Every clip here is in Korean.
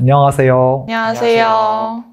안녕하세요. 안녕하세요.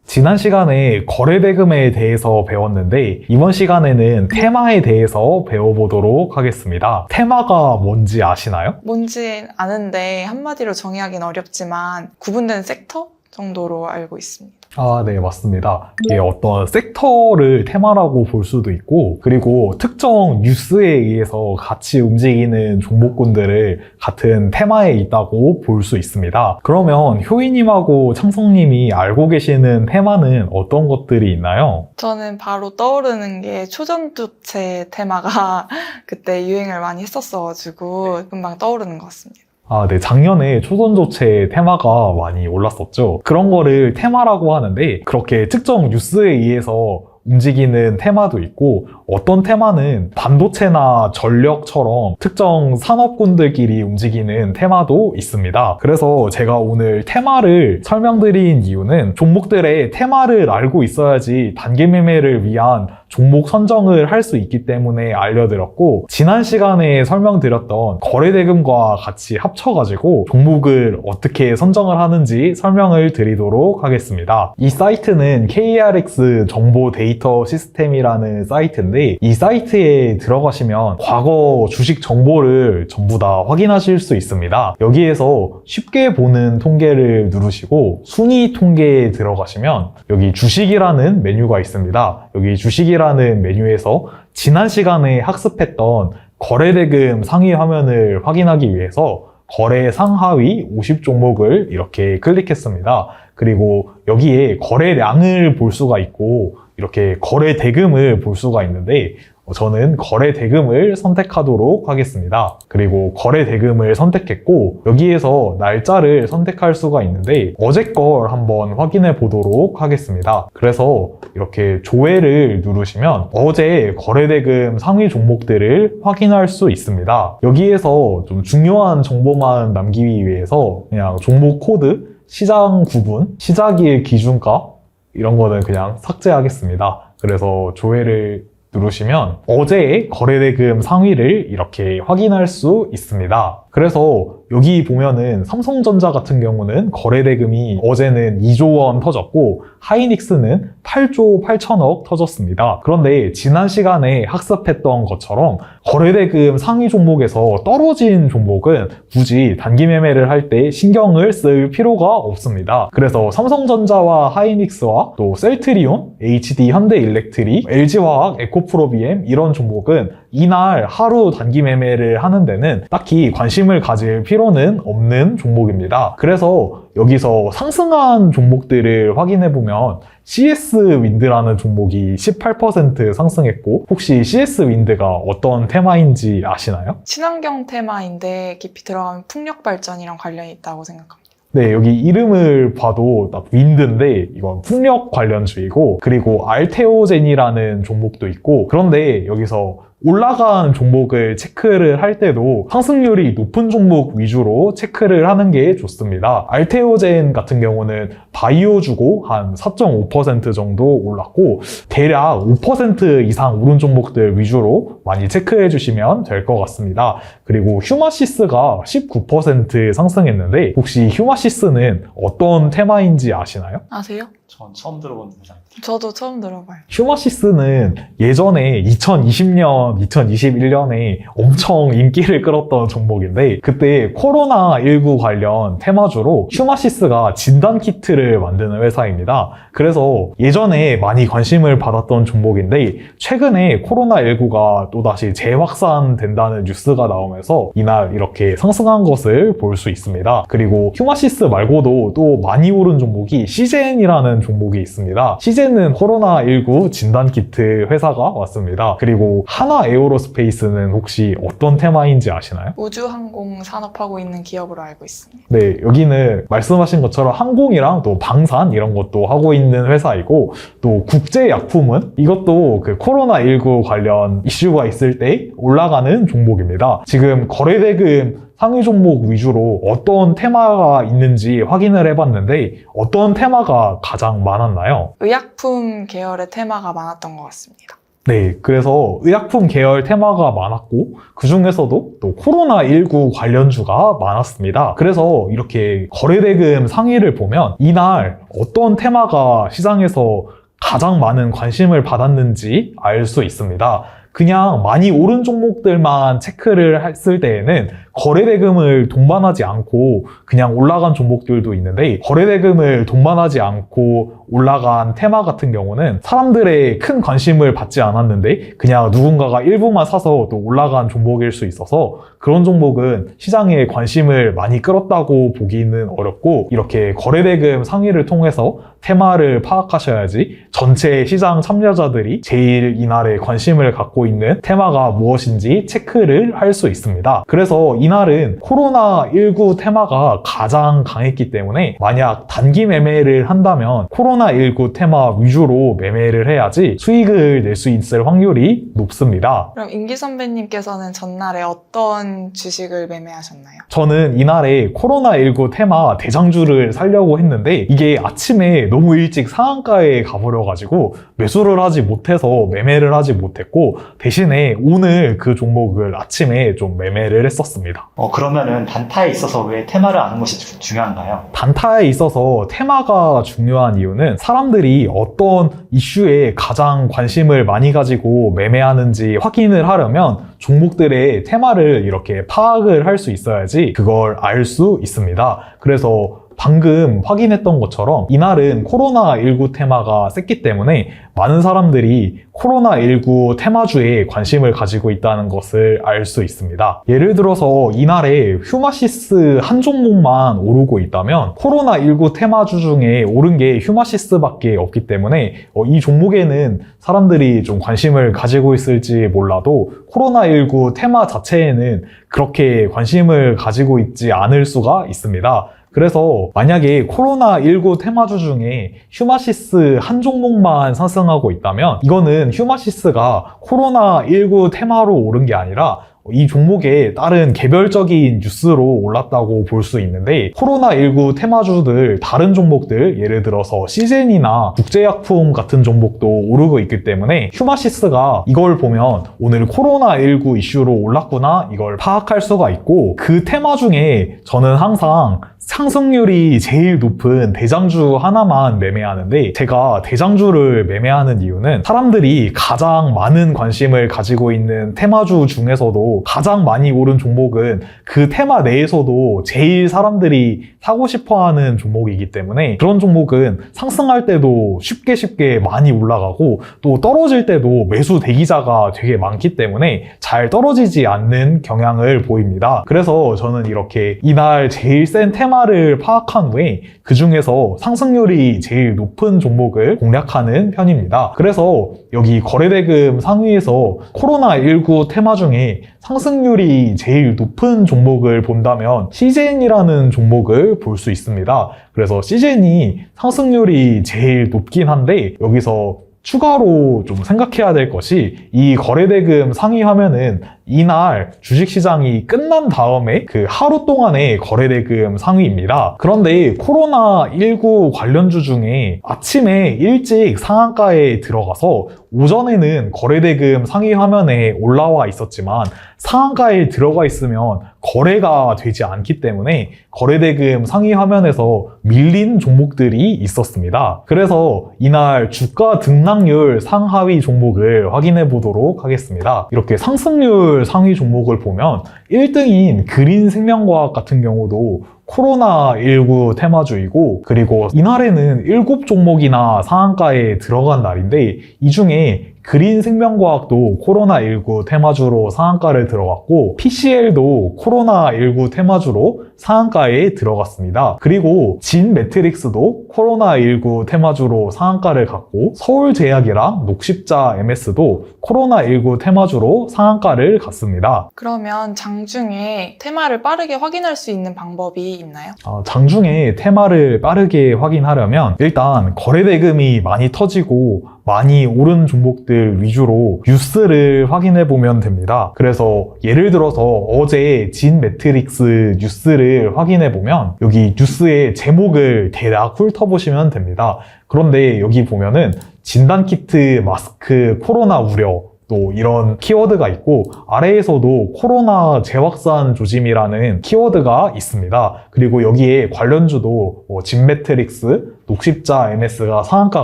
지난 시간에 거래대금에 대해서 배웠는데 이번 시간에는 테마에 대해서 배워보도록 하겠습니다. 테마가 뭔지 아시나요? 뭔지 아는데 한마디로 정의하기는 어렵지만 구분된 섹터 정도로 알고 있습니다. 네, 맞습니다. 이게 어떤 섹터를 테마라고 볼 수도 있고, 그리고 특정 뉴스에 의해서 같이 움직이는 종목군들을 같은 테마에 있다고 볼 수 있습니다. 그러면 효이님하고 창성님이 알고 계시는 테마는 어떤 것들이 있나요? 저는 바로 떠오르는 게 초전도체 테마가 그때 유행을 많이 했었어가지고 금방 떠오르는 것 같습니다. 네. 작년에 초전도체 테마가 많이 올랐었죠. 그런 거를 테마라고 하는데, 그렇게 특정 뉴스에 의해서 움직이는 테마도 있고, 어떤 테마는 반도체나 전력처럼 특정 산업군들끼리 움직이는 테마도 있습니다. 그래서 제가 오늘 테마를 설명드린 이유는 종목들의 테마를 알고 있어야지 단기 매매를 위한 종목 선정을 할 수 있기 때문에 알려드렸고, 지난 시간에 설명드렸던 거래대금과 같이 합쳐가지고 종목을 어떻게 선정을 하는지 설명을 드리도록 하겠습니다. 이 사이트는 KRX 정보 데이터 시스템이라는 사이트인데, 이 사이트에 들어가시면 과거 주식 정보를 전부 다 확인하실 수 있습니다. 여기에서 쉽게 보는 통계를 누르시고 순위 통계에 들어가시면 여기 주식이라는 메뉴가 있습니다. 여기 주식이라는 메뉴에서 지난 시간에 학습했던 거래대금 상위 화면을 확인하기 위해서 거래 상하위 50 종목을 이렇게 클릭했습니다. 그리고 여기에 거래량을 볼 수가 있고 이렇게 거래 대금을 볼 수가 있는데 저는 거래 대금을 선택하도록 하겠습니다. 그리고 거래 대금을 선택했고 여기에서 날짜를 선택할 수가 있는데 어제 걸 한번 확인해 보도록 하겠습니다. 그래서 이렇게 조회를 누르시면 어제 거래 대금 상위 종목들을 확인할 수 있습니다. 여기에서 좀 중요한 정보만 남기기 위해서 그냥 종목 코드, 시장 구분, 시작일 기준가 이런 거는 그냥 삭제하겠습니다. 그래서 조회를 누르시면 어제의 거래대금 상위를 이렇게 확인할 수 있습니다. 그래서 여기 보면은 삼성전자 같은 경우는 거래대금이 어제는 2조 원 터졌고 하이닉스는 8조 8천억 터졌습니다. 그런데 지난 시간에 학습했던 것처럼 거래대금 상위 종목에서 떨어진 종목은 굳이 단기 매매를 할 때 신경을 쓸 필요가 없습니다. 그래서 삼성전자와 하이닉스와 또 셀트리온, HD 현대일렉트릭, LG화학, 에코프로비엠 이런 종목은 이날 하루 단기 매매를 하는 데는 딱히 관심을 가질 필요는 없는 종목입니다. 그래서 여기서 상승한 종목들을 확인해보면 CS윈드라는 종목이 18% 상승했고 혹시 CS윈드가 어떤 테마인지 아시나요? 친환경 테마인데 깊이 들어가면 풍력 발전이랑 관련이 있다고 생각합니다. 네, 여기 이름을 봐도 딱 윈드인데 이건 풍력 관련주이고 그리고 알테오젠이라는 종목도 있고 그런데 여기서 올라간 종목을 체크를 할 때도 상승률이 높은 종목 위주로 체크를 하는 게 좋습니다. 알테오젠 같은 경우는 바이오주고 한 4.5% 정도 올랐고 대략 5% 이상 오른 종목들 위주로 많이 체크해 주시면 될 것 같습니다. 그리고 휴마시스가 19% 상승했는데 혹시 휴마시스는 어떤 테마인지 아시나요? 아세요? 전 처음 들어본 회사입니다. 저도 처음 들어봐요. 휴마시스는 예전에 2020년, 2021년에 엄청 인기를 끌었던 종목인데 그때 코로나19 관련 테마주로 휴마시스가 진단키트를 만드는 회사입니다. 그래서 예전에 많이 관심을 받았던 종목인데 최근에 코로나19가 또다시 재확산된다는 뉴스가 나오면서 이날 이렇게 상승한 것을 볼 수 있습니다. 그리고 휴마시스 말고도 또 많이 오른 종목이 시젠이라는 종목이 있습니다. 시젠은 코로나19 진단키트 회사가 왔습니다. 그리고 하나 에어로스페이스는 혹시 어떤 테마인지 아시나요? 우주항공 산업하고 있는 기업으로 알고 있습니다. 네, 여기는 말씀하신 것처럼 항공이랑 또 방산 이런 것도 하고 있는 회사이고 또 국제약품은 이것도 그 코로나19 관련 이슈가 있을 때 올라가는 종목입니다. 지금 거래대금 상위 종목 위주로 어떤 테마가 있는지 확인을 해봤는데 어떤 테마가 가장 많았나요? 의약품 계열의 테마가 많았던 것 같습니다. 네, 그래서 의약품 계열 테마가 많았고 그 중에서도 또 코로나19 관련주가 많았습니다. 그래서 이렇게 거래대금 상위를 보면 이날 어떤 테마가 시장에서 가장 많은 관심을 받았는지 알 수 있습니다. 그냥 많이 오른 종목들만 체크를 했을 때에는 거래대금을 동반하지 않고 그냥 올라간 종목들도 있는데, 거래대금을 동반하지 않고 올라간 테마 같은 경우는 사람들의 큰 관심을 받지 않았는데 그냥 누군가가 일부만 사서 또 올라간 종목일 수 있어서 그런 종목은 시장에 관심을 많이 끌었다고 보기는 어렵고, 이렇게 거래대금 상위를 통해서 테마를 파악하셔야지 전체 시장 참여자들이 제일 이날에 관심을 갖고 있는 테마가 무엇인지 체크를 할 수 있습니다. 그래서 이날은 코로나19 테마가 가장 강했기 때문에 만약 단기 매매를 한다면 코로나19 테마 위주로 매매를 해야지 수익을 낼 수 있을 확률이 높습니다. 그럼 임기 선배님께서는 전날에 어떤 주식을 매매하셨나요? 저는 이날에 코로나19 테마 대장주를 사려고 했는데 이게 아침에 너무 일찍 상한가에 가버려가지고 매수를 하지 못해서 매매를 하지 못했고, 대신에 오늘 그 종목을 아침에 좀 매매를 했었습니다. 그러면은 단타에 있어서 왜 테마를 아는 것이 중요한가요? 단타에 있어서 테마가 중요한 이유는 사람들이 어떤 이슈에 가장 관심을 많이 가지고 매매하는지 확인을 하려면 종목들의 테마를 이렇게 파악을 할 수 있어야지 그걸 알 수 있습니다. 그래서 방금 확인했던 것처럼 이날은 코로나19 테마가 셌기 때문에 많은 사람들이 코로나19 테마주에 관심을 가지고 있다는 것을 알 수 있습니다. 예를 들어서 이날에 휴마시스 한 종목만 오르고 있다면 코로나19 테마주 중에 오른 게 휴마시스밖에 없기 때문에 이 종목에는 사람들이 좀 관심을 가지고 있을지 몰라도 코로나19 테마 자체에는 그렇게 관심을 가지고 있지 않을 수가 있습니다. 그래서 만약에 코로나19 테마주 중에 휴마시스 한 종목만 상승하고 있다면 이거는 휴마시스가 코로나19 테마로 오른 게 아니라 이 종목에 다른 개별적인 뉴스로 올랐다고 볼 수 있는데, 코로나19 테마주들 다른 종목들 예를 들어서 시젠이나 국제약품 같은 종목도 오르고 있기 때문에 휴마시스가 이걸 보면 오늘 코로나19 이슈로 올랐구나 이걸 파악할 수가 있고, 그 테마 중에 저는 항상 상승률이 제일 높은 대장주 하나만 매매하는데, 제가 대장주를 매매하는 이유는 사람들이 가장 많은 관심을 가지고 있는 테마주 중에서도 가장 많이 오른 종목은 그 테마 내에서도 제일 사람들이 사고 싶어하는 종목이기 때문에 그런 종목은 상승할 때도 쉽게 많이 올라가고 또 떨어질 때도 매수 대기자가 되게 많기 때문에 잘 떨어지지 않는 경향을 보입니다. 그래서 저는 이렇게 이날 제일 센 테마를 파악한 후에 그 중에서 상승률이 제일 높은 종목을 공략하는 편입니다. 그래서 여기 거래대금 상위에서 코로나19 테마 중에 상승률이 제일 높은 종목을 본다면 시젠이라는 종목을 볼 수 있습니다. 그래서 시젠이 상승률이 제일 높긴 한데 여기서 추가로 좀 생각해야 될 것이, 이 거래대금 상위 화면은 이날 주식시장이 끝난 다음에 그 하루 동안의 거래대금 상위입니다. 그런데 코로나19 관련주 중에 아침에 일찍 상한가에 들어가서 오전에는 거래대금 상위 화면에 올라와 있었지만 상한가에 들어가 있으면 거래가 되지 않기 때문에 거래대금 상위 화면에서 밀린 종목들이 있었습니다. 그래서 이날 주가 등락률 상하위 종목을 확인해 보도록 하겠습니다. 이렇게 상승률 상위 종목을 보면 1등인 그린생명과학 같은 경우도 코로나19 테마주이고, 그리고 이날에는 7종목이나 상한가에 들어간 날인데 이 중에 그린생명과학도 코로나19 테마주로 상한가를 들어갔고 PCL도 코로나19 테마주로 상한가에 들어갔습니다. 그리고 진매트릭스도 코로나19 테마주로 상한가를 갔고 서울제약이랑 녹십자 MS도 코로나19 테마주로 상한가를 갔습니다. 그러면 장중에 테마를 빠르게 확인할 수 있는 방법이 있나요? 장중에 테마를 빠르게 확인하려면 일단 거래대금이 많이 터지고 많이 오른 종목들 위주로 뉴스를 확인해 보면 됩니다. 그래서 예를 들어서 어제 진매트릭스 뉴스를 확인해 보면 여기 뉴스의 제목을 대략 훑어보시면 됩니다. 그런데 여기 보면은 진단키트, 마스크, 코로나 우려, 또 이런 키워드가 있고 아래에서도 코로나 재확산 조짐이라는 키워드가 있습니다. 그리고 여기에 관련주도 진매트릭스, 녹십자 MS가 상한가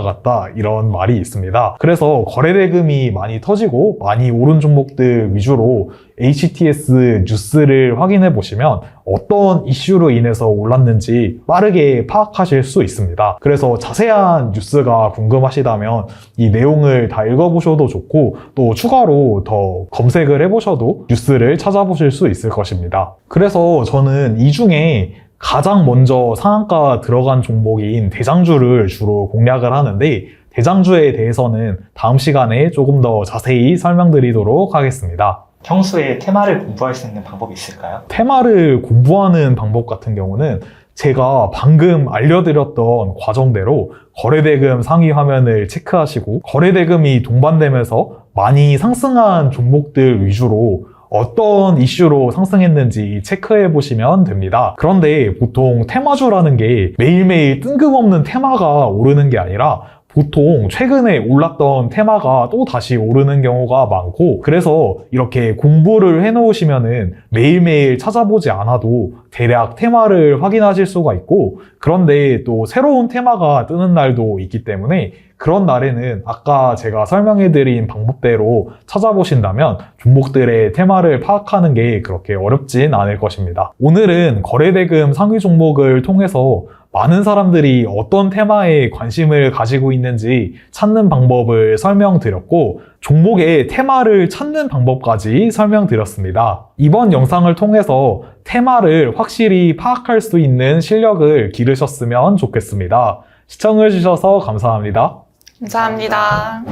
같다 이런 말이 있습니다. 그래서 거래대금이 많이 터지고 많이 오른 종목들 위주로 HTS 뉴스를 확인해 보시면 어떤 이슈로 인해서 올랐는지 빠르게 파악하실 수 있습니다. 그래서 자세한 뉴스가 궁금하시다면 이 내용을 다 읽어보셔도 좋고 또 추가로 더 검색을 해보셔도 뉴스를 찾아보실 수 있을 것입니다. 그래서 저는 이 중에 가장 먼저 상한가 들어간 종목인 대장주를 주로 공략을 하는데 대장주에 대해서는 다음 시간에 조금 더 자세히 설명드리도록 하겠습니다. 평소에 테마를 공부할 수 있는 방법이 있을까요? 테마를 공부하는 방법 같은 경우는 제가 방금 알려드렸던 과정대로 거래대금 상위 화면을 체크하시고 거래대금이 동반되면서 많이 상승한 종목들 위주로 어떤 이슈로 상승했는지 체크해 보시면 됩니다. 그런데 보통 테마주라는 게 매일매일 뜬금없는 테마가 오르는 게 아니라 보통 최근에 올랐던 테마가 또 다시 오르는 경우가 많고 그래서 이렇게 공부를 해놓으시면은 매일매일 찾아보지 않아도 대략 테마를 확인하실 수가 있고 그런데 또 새로운 테마가 뜨는 날도 있기 때문에 그런 날에는 아까 제가 설명해드린 방법대로 찾아보신다면 종목들의 테마를 파악하는 게 그렇게 어렵진 않을 것입니다. 오늘은 거래대금 상위 종목을 통해서 많은 사람들이 어떤 테마에 관심을 가지고 있는지 찾는 방법을 설명드렸고 종목의 테마를 찾는 방법까지 설명드렸습니다. 이번 영상을 통해서 테마를 확실히 파악할 수 있는 실력을 기르셨으면 좋겠습니다. 시청해주셔서 감사합니다. 감사합니다.